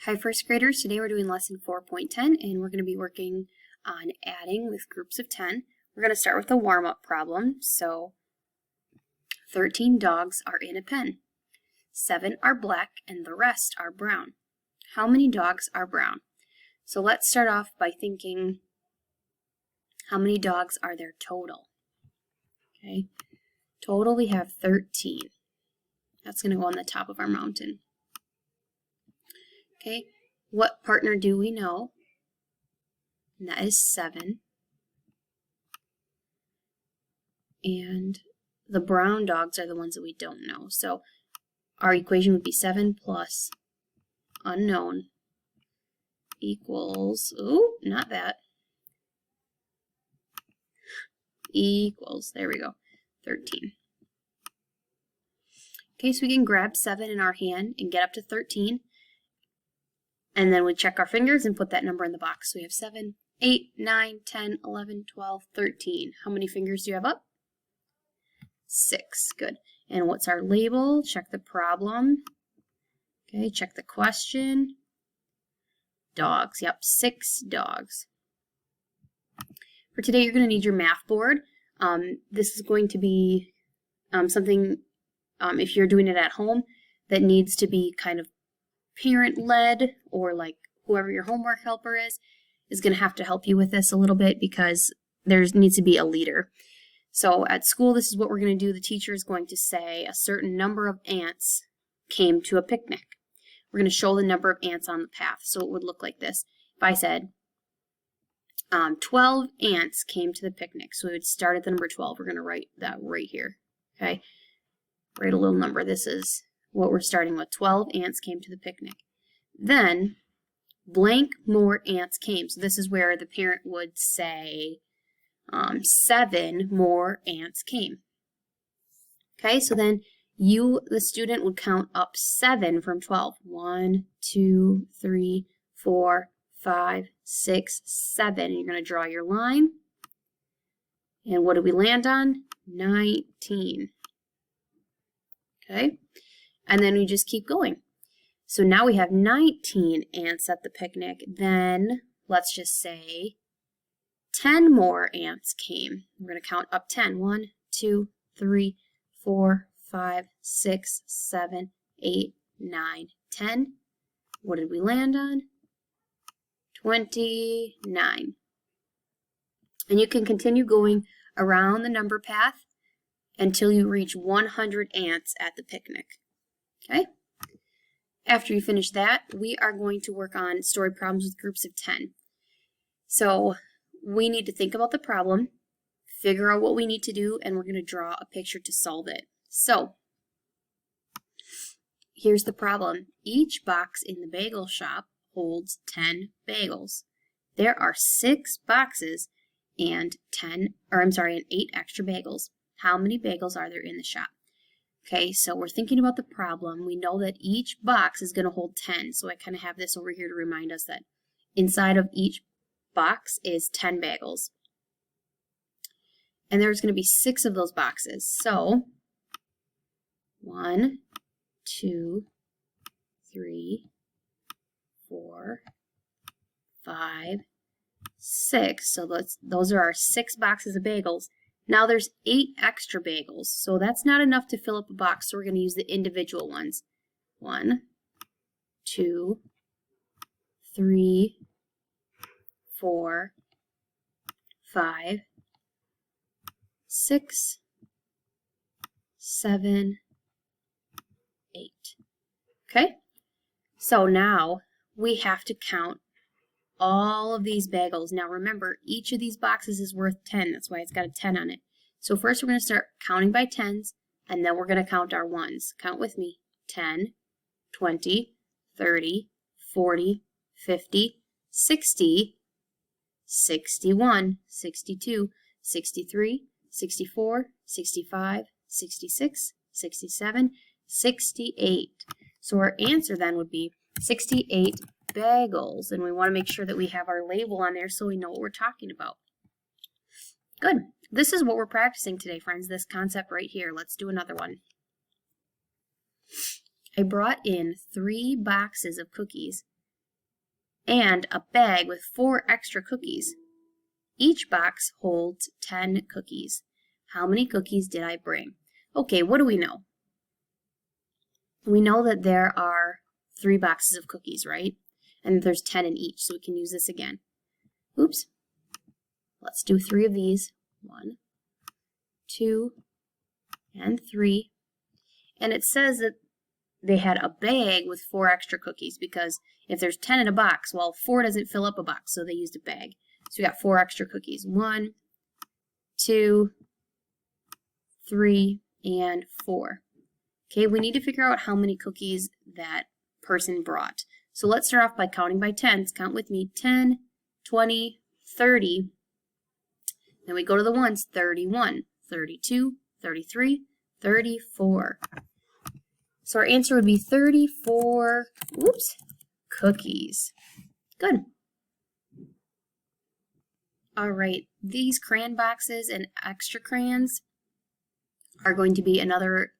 Hi first graders, today we're doing lesson 4.10 and we're going to be working on adding with groups of 10. We're going to start with a warm-up problem. So 13 dogs are in a pen. 7 are black and the rest are brown. How many dogs are brown? So let's start off by thinking, how many dogs are there total? Okay, total we have 13. That's going to go on the top of our mountain. Okay, what partner do we know? And that is 7. And the brown dogs are the ones that we don't know. So our equation would be 7 plus unknown equals, ooh, not that, equals, there we go, 13. Okay, so we can grab 7 in our hand and get up to 13. And then we check our fingers and put that number in the box. So we have 7, 8, 9, 10, 11, 12, 13. How many fingers do you have up? 6. Good. And what's our label? Check the problem. Okay, check the question. Dogs. Yep, 6 dogs. For today, you're going to need your math board. This is going to be something, if you're doing it at home, that needs to be kind of parent-led, or like whoever your homework helper is going to have to help you with this a little bit because there needs to be a leader. So at school, this is what we're going to do. The teacher is going to say a certain number of ants came to a picnic. We're going to show the number of ants on the path. So it would look like this. If I said 12 ants came to the picnic, so we would start at the number 12. We're going to write that right here. Okay, write a little number. This is what we're starting with. 12 ants came to the picnic. Then blank more ants came. So this is where the parent would say 7 more ants came. Okay, so then you, the student, would count up 7 from 12. 1, 2, 3, 4, 5, 6, 7. And you're going to draw your line. And what did we land on? 19. Okay. And then we just keep going. So now we have 19 ants at the picnic. Then let's just say 10 more ants came. We're going to count up 10. 1, 2, 3, 4, 5, 6, 7, 8, 9, 10. What did we land on? 29. And you can continue going around the number path until you reach 100 ants at the picnic. Okay? After you finish that, we are going to work on story problems with groups of 10. So we need to think about the problem, figure out what we need to do, and we're going to draw a picture to solve it. So here's the problem. Each box in the bagel shop holds 10 bagels. There are 6 boxes and 8 extra bagels. How many bagels are there in the shop? Okay, so we're thinking about the problem. We know that each box is going to hold 10. So I kind of have this over here to remind us that inside of each box is 10 bagels. And there's going to be 6 of those boxes. So 1, 2, 3, 4, 5, 6. So those are our 6 boxes of bagels. Now there's 8 extra bagels, so that's not enough to fill up a box, so we're going to use the individual ones. 1, 2, 3, 4, 5, 6, 7, 8. Okay? So now we have to count all of these bagels. Now remember, each of these boxes is worth 10. That's why it's got a 10 on it. So first we're going to start counting by 10s, and then we're going to count our ones. Count with me. 10, 20, 30, 40, 50, 60, 61, 62, 63, 64, 65, 66, 67, 68. So our answer then would be 68 bagels, and we want to make sure that we have our label on there so we know what we're talking about. Good. This is what we're practicing today, friends, this concept right here. Let's do another one. I brought in 3 boxes of cookies and a bag with 4 extra cookies. Each box holds 10 cookies. How many cookies did I bring? Okay, what do we know? We know that there are 3 boxes of cookies, right? And there's 10 in each, so we can use this again. Oops. Let's do 3 of these. 1, 2, and 3. And it says that they had a bag with 4 extra cookies, because if there's 10 in a box, well, 4 doesn't fill up a box, so they used a bag. So we got 4 extra cookies. 1, 2, 3, and 4. Okay, we need to figure out how many cookies that person brought. So let's start off by counting by tens. Count with me. 10, 20, 30. Then we go to the ones. 31, 32, 33, 34. So our answer would be 34, cookies. Good. All right, these crayon boxes and extra crayons are going to be another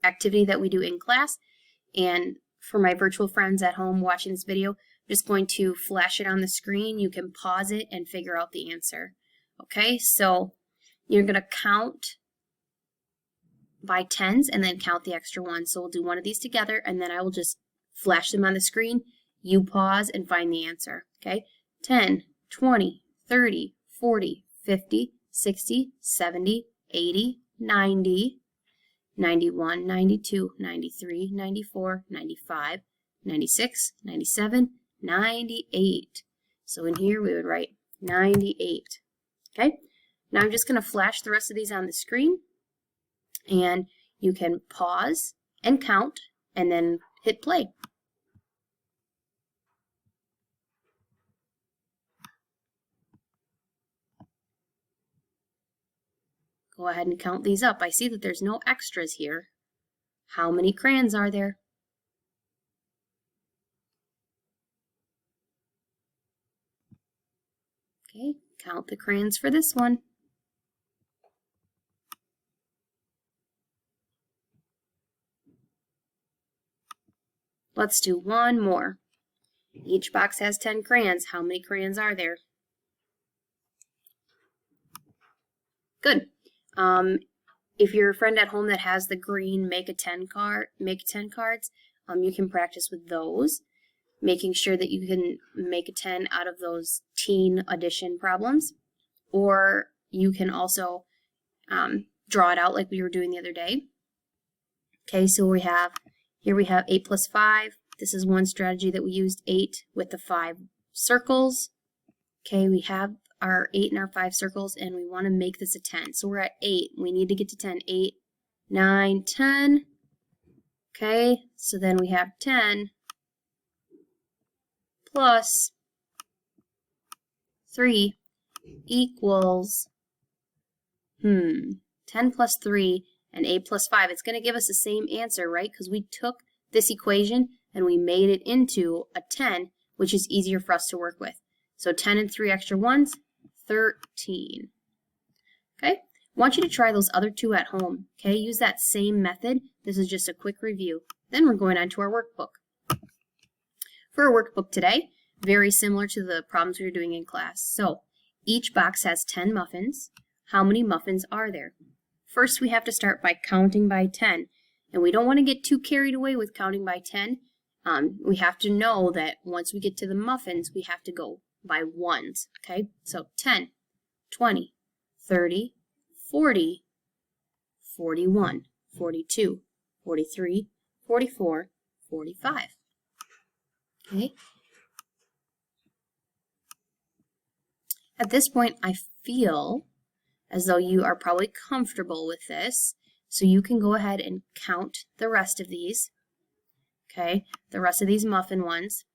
activity that we do in class. And for my virtual friends at home watching this video, I'm just going to flash it on the screen. You can pause it and figure out the answer. Okay, so you're going to count by tens and then count the extra ones. So we'll do one of these together, and then I will just flash them on the screen. You pause and find the answer. Okay, 10, 20, 30, 40, 50, 60, 70, 80, 90, 91, 92, 93, 94, 95, 96, 97, 98. So in here we would write 98. Okay, now I'm just going to flash the rest of these on the screen, and you can pause and count and then hit play. Go ahead and count these up. I see that there's no extras here. How many crayons are there? Okay, count the crayons for this one. Let's do one more. Each box has 10 crayons. How many crayons are there? Good. If you're a friend at home that has the green Make 10 cards, you can practice with those, making sure that you can make a 10 out of those teen addition problems. Or you can also draw it out like we were doing the other day. Okay, so here we have 8 plus 5. This is one strategy that we used, 8 with the 5 circles. Okay, we have our 8 and our 5 circles, and we want to make this a 10. So we're at 8. We need to get to 10. 8, 9, 10. Okay, so then we have 10 plus 3 equals 10 plus 3 and 8 plus 5. It's going to give us the same answer, right? Because we took this equation and we made it into a 10, which is easier for us to work with. So 10 and 3 extra ones, 13. Okay, I want you to try those other two at home. Okay, use that same method. This is just a quick review. Then we're going on to our workbook. For our workbook today, very similar to the problems we were doing in class. So each box has 10 muffins. How many muffins are there? First, we have to start by counting by 10. And we don't want to get too carried away with counting by 10. We have to know that once we get to the muffins, we have to go by ones. Okay, so 10, 20, 30, 40, 41, 42, 43, 44, 45. Okay. At this point, I feel as though you are probably comfortable with this, so you can go ahead and count the rest of these. Okay, the rest of these muffin ones.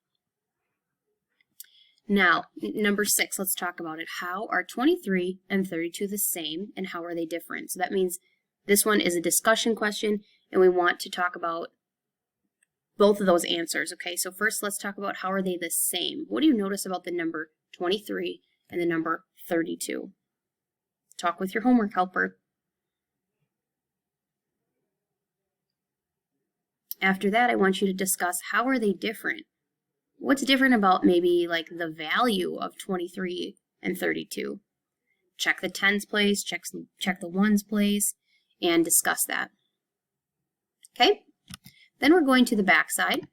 Now, number 6, let's talk about it. How are 23 and 32 the same, and how are they different? So that means this one is a discussion question, and we want to talk about both of those answers. Okay, so first let's talk about how are they the same. What do you notice about the number 23 and the number 32? Talk with your homework helper. After that, I want you to discuss how are they different. what's different about maybe like the value of 23 and 32? Check the tens place, check the ones place, and discuss that. Okay, then we're going to the back side.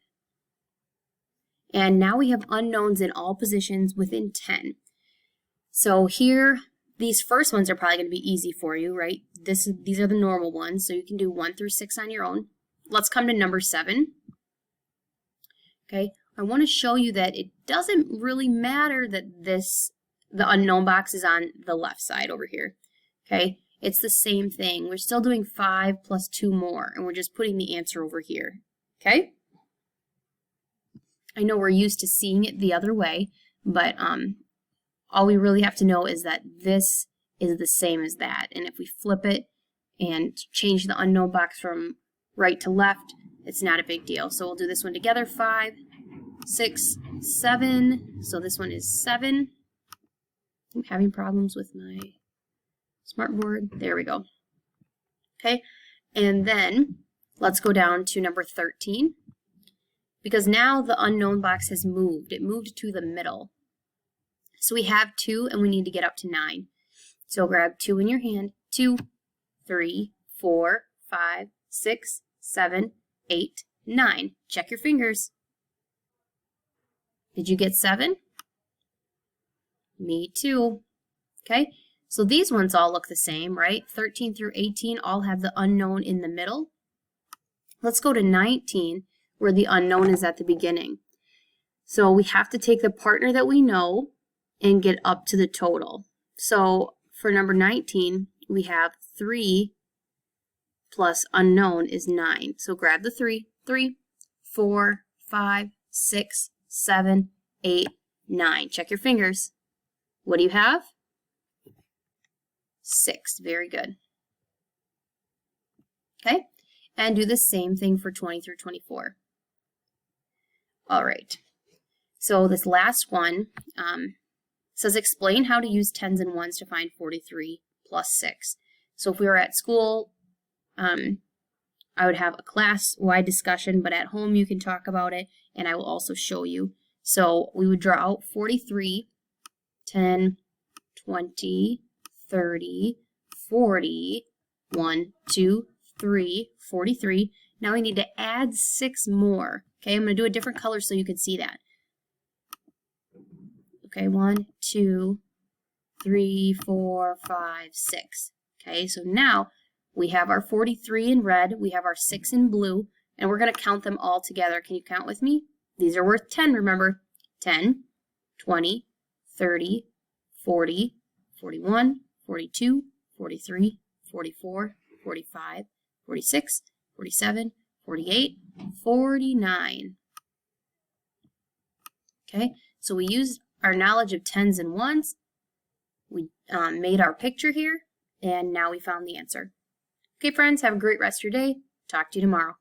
And now we have unknowns in all positions within 10. So here, these first ones are probably going to be easy for you, right? These are the normal ones, so you can do 1 through 6 on your own. Let's come to number 7. Okay, I want to show you that it doesn't really matter that the unknown box is on the left side over here. Okay, it's the same thing. We're still doing 5 plus 2 more, and we're just putting the answer over here. Okay? I know we're used to seeing it the other way, but all we really have to know is that this is the same as that. And if we flip it and change the unknown box from right to left, it's not a big deal. So we'll do this one together. 5, 6, 7. So this one is 7. I'm having problems with my smartboard. There we go. Okay, and then let's go down to number 13. Because now the unknown box has moved. It moved to the middle. So we have 2 and we need to get up to 9. So grab 2 in your hand. 2, 3, 4, 5, 6, 7, 8, 9. Check your fingers. Did you get 7? Me too. Okay, so these ones all look the same, right? 13 through 18 all have the unknown in the middle. Let's go to 19, where the unknown is at the beginning. So we have to take the partner that we know and get up to the total. So for number 19, we have 3 plus unknown is 9. So grab the 3. 3, 4, 5, 6, 7, 8, 9. Check your fingers. What do you have? 6. Very good. Okay, and do the same thing for 20 through 24. All right, so this last one says explain how to use tens and ones to find 43 plus 6. So if we were at school, I would have a class-wide discussion, but at home you can talk about it, and I will also show you. So we would draw out 43, 10, 20, 30, 40, 1, 2, 3, 43. Now we need to add 6 more. Okay, I'm going to do a different color so you can see that. Okay, 1, 2, 3, 4, 5, 6. Okay, so now we have our 43 in red, we have our 6 in blue, and we're going to count them all together. Can you count with me? These are worth 10, remember. 10, 20, 30, 40, 41, 42, 43, 44, 45, 46, 47, 48, 49. Okay, so we used our knowledge of tens and ones. We made our picture here, and now we found the answer. Okay, friends, have a great rest of your day. Talk to you tomorrow.